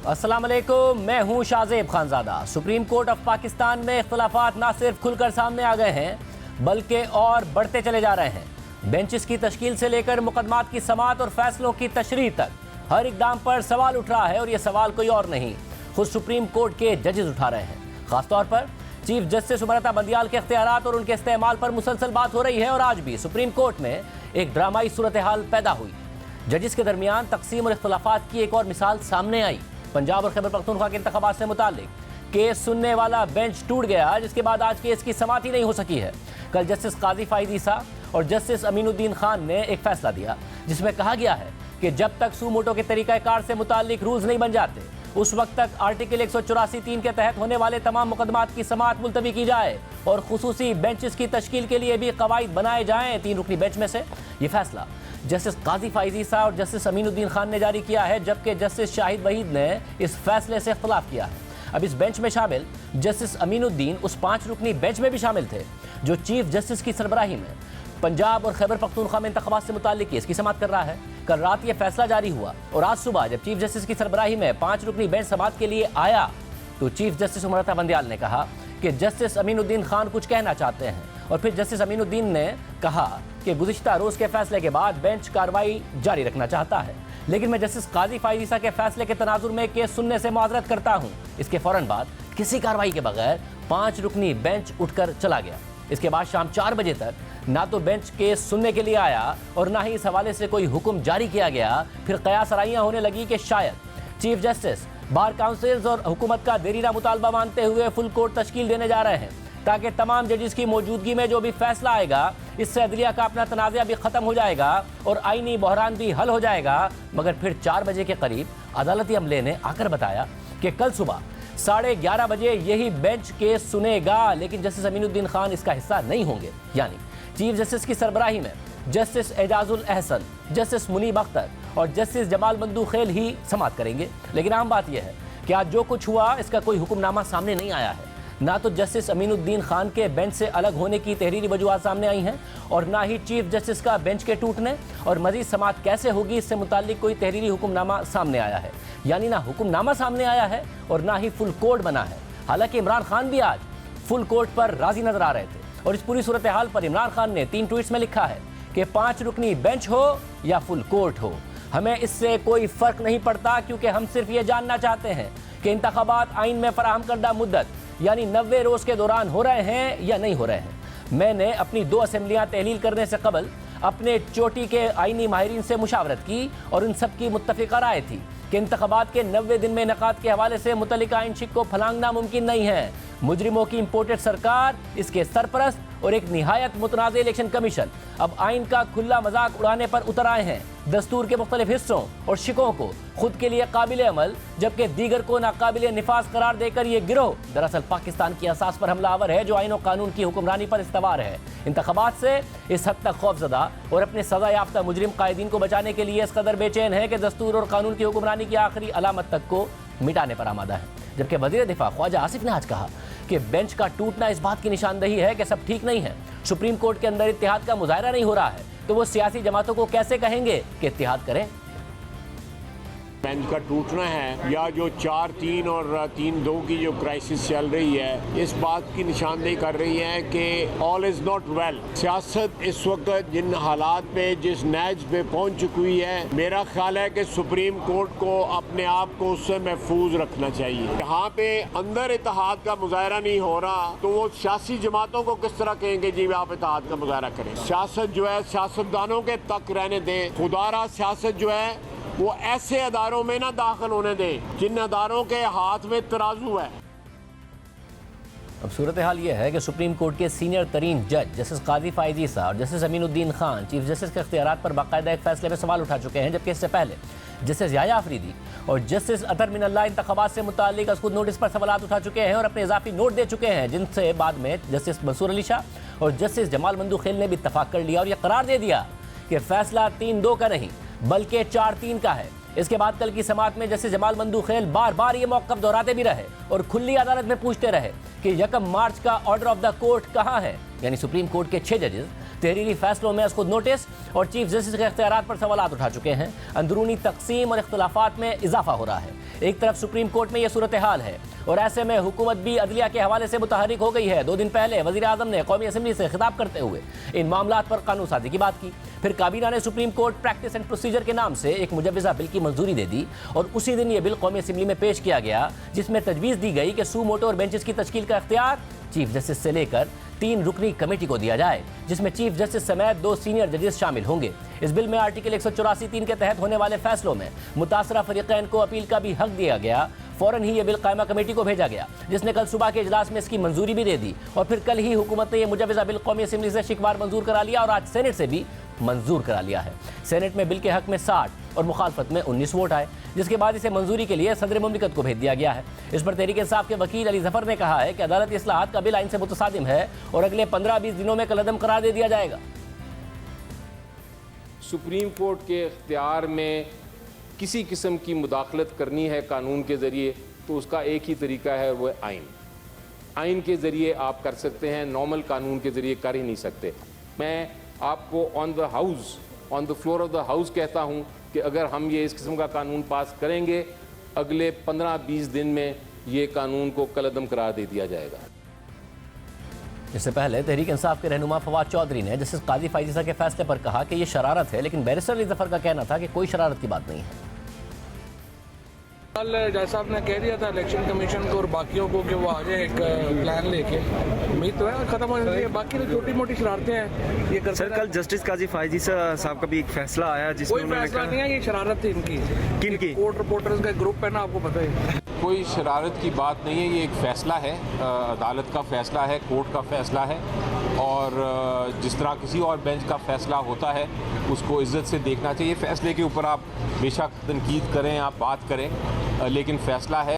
अस्सलाम वालेकुम, मैं हूं Shahzeb Khanzada. Supreme court of Pakistan में इख्तलाफात ना सिर्फ खुलकर सामने आ गए हैं बल्कि और बढ़ते चले जा रहे हैं। बेंचेस की तश्कील से लेकर मुकदमात की समाअत और फैसलों की तशरीह तक हर इकदाम पर सवाल उठ रहा है और यह सवाल कोई और नहीं, खुद सुप्रीम कोर्ट के जजेस उठा रहे हैं। खासतौर पर चीफ जस्टिस उमरता बंदियाल के इख्तियारात और उनके इस्तेमाल पर मुसलसल बात हो रही है और आज भी सुप्रीम कोर्ट में एक ड्रामाई सूरत हाल पैदा हुई। जजेस के दरमियान तकसीम और इख्तलाफात की एक और मिसाल सामने आई। पंजाब और खैबर पख्तूनख्वा के इंतखाबात से मुताल्लिक केस सुनने वाला बेंच टूट गया, जिसके बाद आज केस की समाअत ही नहीं हो सकी है। कल जस्टिस काजी फाइज ईसा और जस्टिस अमीनुद्दीन खान ने एक फैसला दिया जिसमें कहा गया है कि जब तक सूमोटो के तरीक़ाकार से मुताल्लिक रूल्स नहीं बन जाते उस वक्त तक आर्टिकल 184(3) के तहत होने वाले तमाम मुकदमात की समाअत मुलतवी की जाए और खुसूसी बेंचेस की तश्कील के लिए भी कवायद बनाए जाएँ। 3 रुकनी बेंच में से ये फैसला जस्टिस काजी फाइज ईसा और जस्टिस अमीनुद्दीन खान ने जारी किया है, जबकि जस्टिस शाहिद वहीद ने इस फैसले से इख्तलाफ किया है। अब इस बेंच में शामिल जस्टिस अमीनुद्दीन उस 5 रुकनी बेंच में भी शामिल थे जो चीफ जस्टिस की सरबराही में पंजाब और खैबर पख्तूनख्वा में इंतखाबात से मुताल्लिक केस की समाअत कर रहा है। कल रात ये फैसला जारी हुआ और आज सुबह जब चीफ जस्टिस की सरबराही में 5 रुकनी बेंच समाअत के लिए आया तो चीफ जस्टिस उमरता बंदियाल ने कहा कि जस्टिस अमीनुद्दीन खान कुछ कहना चाहते हैं और फिर जस्टिस अमीनुद्दीन ने कहा कि गुज़िश्ता रोज़ के फैसले के बाद बेंच कार्रवाई जारी रखना चाहता है, लेकिन मैं जस्टिस काजी फाइज ईसा के फैसले के तनाजुर में केस सुनने से मुआज़रत करता हूँ। इसके फ़ौरन बाद किसी कार्रवाई के बगैर 5 रुकनी बेंच उठकर चला गया। इसके बाद शाम 4 बजे तक ना तो बेंच केस सुनने के लिए आया और ना ही इस हवाले से कोई हुक्म जारी किया गया। फिर कयास आराइयाँ होने लगी कि शायद चीफ जस्टिस बार काउंसिल्स और हुकूमत का देरीना मुतालबा मानते हुए फुल कोर्ट तश्कील देने जा रहे हैं ताकि तमाम जजेस की मौजूदगी में जो भी फैसला आएगा इससे अदलिया का अपना तनाज़ा भी ख़त्म हो जाएगा और आईनी बहरान भी हल हो जाएगा। मगर फिर 4 बजे के करीब अदालती अमले ने आकर बताया कि कल सुबह 11:30 बजे यही बेंच केस सुनेगा, लेकिन जस्टिस अमीनुद्दीन खान इसका हिस्सा नहीं होंगे। यानी चीफ जस्टिस की सरबराही में जस्टिस एजाजुल अहसन, जस्टिस मुनीब अख्तर और जस्टिस जमाल मंदूखेल ही समाअत करेंगे। लेकिन अहम बात यह है कि आज जो कुछ हुआ इसका कोई हुक्मनामा सामने नहीं आया है। ना तो जस्टिस अमीनुद्दीन खान के बेंच से अलग होने की तहरीरी वजूहात सामने आई हैं और ना ही चीफ जस्टिस का बेंच के टूटने और मजीद समाअत कैसे होगी इससे मुताल्लिक कोई तहरीरी हुक्मनामा सामने आया है। यानी ना हुक्मनामा सामने आया है और ना ही फुल कोर्ट बना है। हालांकि इमरान खान भी आज फुल कोर्ट पर राजी नजर आ रहे थे और इस पूरी सूरत हाल पर इमरान खान ने 3 ट्वीट्स में लिखा है कि 5 रुकनी बेंच हो या फुल कोर्ट हो, हमें इससे कोई फ़र्क नहीं पड़ता, क्योंकि हम सिर्फ ये जानना चाहते हैं कि इंतखाबात आइन में फराहम करदा मुद्दत यानी 90 रोज़ के दौरान हो रहे हैं या नहीं हो रहे हैं। मैंने अपनी 2 असेंबलियाँ तहलील करने से कबल अपने चोटी के आइनी माहिरीन से मुशावरत की और उन सब की मुत्तफ़िक़ा राय थी कि इंतखाबात के 90 दिन में इनेकाद के हवाले से मुतल्लिका आइन शिक को फलांगना मुमकिन नहीं है। मुजरिमों की इम्पोर्टेड सरकार, इसके सरपरस्त और एक निहायत मुतनाज़ इलेक्शन कमीशन अब आइन का खुला मजाक उड़ाने पर उतर आए हैं। दस्तूर के मुख्तलिफ हिस्सों और शिकों को खुद के लिए काबिल अमल जबकि दीगर को नाकाबिल निफाज करार देकर ये गिरोह दरअसल पाकिस्तान की असास पर हमलावर है जो आइन और कानून की हुक्मरानी पर इस्तवार है। इंतखाबात से इस हद तक खौफजदा और अपने सजा याफ्ता मुजरिम कायदीन को बचाने के लिए इस कदर बेचैन है कि दस्तूर और कानून की हुक्मरानी की आखिरी अलामत तक को मिटाने पर आमादा है। जबकि वज़ीर दिफा ख्वाजा आसिफ ने आज कहा कि बेंच का टूटना इस बात की निशानदही है कि सब ठीक नहीं है। सुप्रीम कोर्ट के अंदर इत्तेहाद का मुजाहरा नहीं हो रहा है तो वो सियासी जमातों को कैसे कहेंगे कि इत्तेहाद करें। बेंच का टूटना है या जो 4-3 और 3-2 की जो क्राइसिस चल रही है इस बात की निशानदेही कर रही है कि ऑल इज़ नॉट वेल। सियासत इस वक्त जिन हालात पे जिस नैज पे पहुंच चुकी हुई है, मेरा ख्याल है कि सुप्रीम कोर्ट को अपने आप को उससे महफूज रखना चाहिए। यहाँ पे अंदर इत्तेहाद का मुजाहरा नहीं हो रहा तो वो सियासी जमातों को किस तरह कहेंगे जी आप इत्तेहाद का मुजाहरा करें। सियासत जो है सियासतदानों के तक रहने दें। खुदारा सियासत जो है वो ऐसे अदारों में ना दाखिल होने दें जिन अदारों के हाथ में तराजू है। अब सूरत हाल ये है कि सुप्रीम कोर्ट के सीनियर तरीन जज जस्टिस काजी फाइज ईसा और justice Aminuddin Khan chief justice के इख्तियारात पर बाकायदा एक फैसले में सवाल उठा चुके हैं, जबकि इससे पहले जस्टिस याया आफरीदी और जस्टिस अतर मिनल्ला इंतखाबात से मुताल्लिक खुद नोटिस पर सवालात उठा चुके हैं और अपने इजाफी नोट दे चुके हैं, जिनसे बाद में जस्टिस मंसूर अली शाह और जस्टिस जमाल मंदूखेल ने भी इत्तफाक कर लिया और यह करार दे दिया कि फैसला 3-2 का नहीं बल्कि 4-3 का है। इसके बाद कल की समाअत में जस्टिस जमाल मंदूखेल बार बार ये मौक़िफ़ दोहराते भी रहे और खुली अदालत में पूछते रहे कि 1 मार्च का ऑर्डर ऑफ द कोर्ट कहाँ है। यानी सुप्रीम कोर्ट के 6 जजेस तहरीरी फैसलों में खुद नोटिस और चीफ जस्टिस के इख्तियारात पर सवालात उठा चुके हैं। अंदरूनी तकसीम और इख्तिलाफात में इजाफा हो रहा है। एक तरफ सुप्रीम कोर्ट में यह सूरत हाल है और ऐसे में हुकूमत भी अदलिया के हवाले से मुतहरिक हो गई है। 2 दिन पहले वज़ीर आज़म ने कौमी असम्बली से खिताब करते हुए इन मामलात पर कानून साजी की बात की। फिर काबीना ने supreme court practice and procedure के नाम से एक मुजव्वज़ा बिल की मंजूरी दे दी और उसी दिन ये बिल कौमी असम्बली में पेश किया गया, जिसमें तजवीज़ दी गई कि सू मोटो और बेंचेस की तश्कील का इख्तियार चीफ जस्टिस से लेकर 3 रुकनी कमेटी को दिया जाए, जिसमें चीफ जस्टिस समेत 2 सीनियर जजेस शामिल होंगे। इस बिल में आर्टिकल 184(3) के तहत होने वाले फैसलों में मुतासरा फरीकैन को अपील का भी हक दिया गया। फौरन ही ये बिल कायमा कमेटी को भेजा गया, जिसने कल सुबह के इजलास में इसकी मंजूरी भी दे दी और फिर कल ही हुकूमत ने यह मुजव्वज़ा बिल कौमी असम्बली से शिकवार मंजूर करा लिया और आज सेनेट से भी मंजूर करा लिया है। सेनेट में बिल के हक में 60 और मुखालफत में 19 वोट आए, जिसके बाद इसे मंजूरी के लिए सदर मुमलिकत को भेज दिया गया है। इस पर तहरीक इंसाफ के वकील अली जफर ने कहा है कि अदालती इस्लाहात का बिल आइन से मुतसादिम है और अगले 15-20 दिनों में कलअदम करार दे दिया जाएगा। सुप्रीम कोर्ट के इख्तियार में किसी किस्म की मुदाखलत करनी है कानून के ज़रिए तो उसका एक ही तरीका है, वो आइन। आइन के ज़रिए आप कर सकते हैं, नॉर्मल कानून के ज़रिए कर ही नहीं सकते। मैं आपको on the floor of the house कहता हूँ कि अगर हम ये इस किस्म का कानून पास करेंगे, अगले 15-20 दिन में ये कानून को कलअदम करार दे दिया जाएगा। इससे पहले तहरीक इंसाफ के रहनुमा फवाद चौधरी ने जस्टिस काजी फाइज़ के फैसले पर कहा कि यह शरारत है, लेकिन बैरिस्टर अली जफर का कहना था कि कोई शरारत की बात नहीं है। कल जैसा आपने कह दिया था इलेक्शन कमीशन को और बाकियों को कि वो आ जाए एक प्लान लेके, उम्मीद तो है खत्म हो जाती है। बाकी तो छोटी मोटी शरारतें हैं ये कर। सर कल जस्टिस काजी फाइज़ी साहब का भी एक फैसला आया जिसमें कोई फैसला नहीं है, ये शरारत थी इनकी। किनकी? कोर्ट रिपोर्टर्स का ग्रुप है ना, आपको पता है। कोई शरारत की बात नहीं है, ये एक फ़ैसला है, अदालत का फ़ैसला है, कोर्ट का फ़ैसला है और जिस तरह किसी और बेंच का फ़ैसला होता है उसको इज़्ज़त से देखना चाहिए। फ़ैसले के ऊपर आप बेशक तनकीद करें, आप बात करें, लेकिन फ़ैसला है।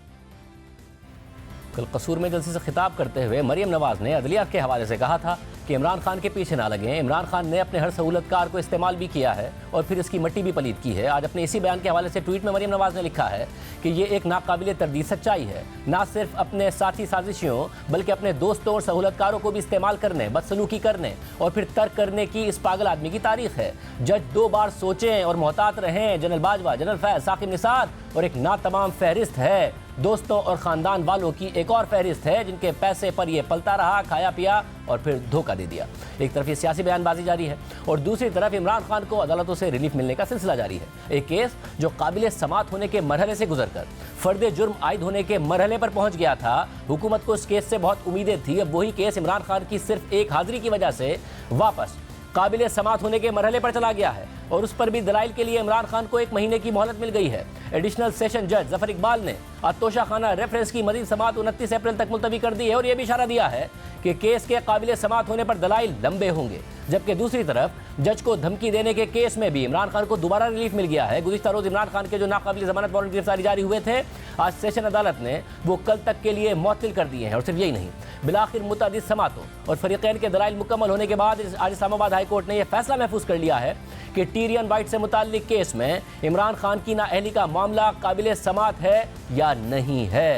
कल कसूर में जलसे से खिताब करते हुए मरियम नवाज ने अदलिया के हवाले से कहा था कि इमरान खान के पीछे ना लगें। इमरान खान ने अपने हर सहूलतकार को इस्तेमाल भी किया है और फिर इसकी मट्टी भी पलीद की है। आज अपने इसी बयान के हवाले से ट्वीट में मरियम नवाज ने लिखा है कि ये एक नाकाबिले तरदीद सच्चाई है। ना सिर्फ अपने साथी साजिशियों बल्कि अपने दोस्तों और सहूलतकारों को भी इस्तेमाल करने, बदसलूकी करने और फिर तर्क करने की इस पागल आदमी की तारीख है। जज 2 बार सोचें और मोहतात रहें। जनरल बाजवा, जनरल फैज, साकिब निसार और एक नातमाम फहरिस्त है दोस्तों और ख़ानदान वालों की एक और फहरिस्त है जिनके पैसे पर यह पलता रहा, खाया पिया और फिर धोखा दे दिया। एक तरफ ये सियासी बयानबाजी जारी है और दूसरी तरफ इमरान खान को अदालतों से रिलीफ मिलने का सिलसिला जारी है। एक केस जो काबिल समात होने के मरहले से गुजरकर फर्द जुर्म आयद होने के मरहले पर पहुंच गया था। हुकूमत को इस केस से बहुत उम्मीदें थी। अब वही केस इमरान खान की सिर्फ एक हाजिरी की वजह से वापस काबिल समात होने के मरहले पर चला गया है और उस पर भी दलाइल के लिए इमरान खान को 1 महीने की मोहलत मिल गई है। एडिशनल सेशन जज जफर इकबाल ने तोशा खाना रेफरेंस की मजीद समात 29 अप्रैल तक मुलतवी कर दी है और यह भी इशारा दिया है कि केस के काबिल समात होने पर दलाइल लंबे होंगे। जबकि दूसरी तरफ जज को धमकी देने के केस में भी इमरान खान को दोबारा रिलीफ मिल गया है। गुज़िश्ता रोज इमरान खान के जो नाकाबिल जमानत वारंट गिरफ्तारी जारी हुए थे, आज सेशन अदालत ने वो कल तक के लिए मुअत्तल कर दिए हैं। और सिर्फ यही नहीं, बिलाखिर मुतअद्दिद समातों और फरीकैन के दलाइल मुकम्मल होने के बाद आज इस्लामाबाद हाई कोर्ट ने यह फैसला महफूज कर लिया है कि टीरियन वाइट से मुताल्लिक केस में इमरान खान की नाअहली का मामला काबिल समात है या नहीं है।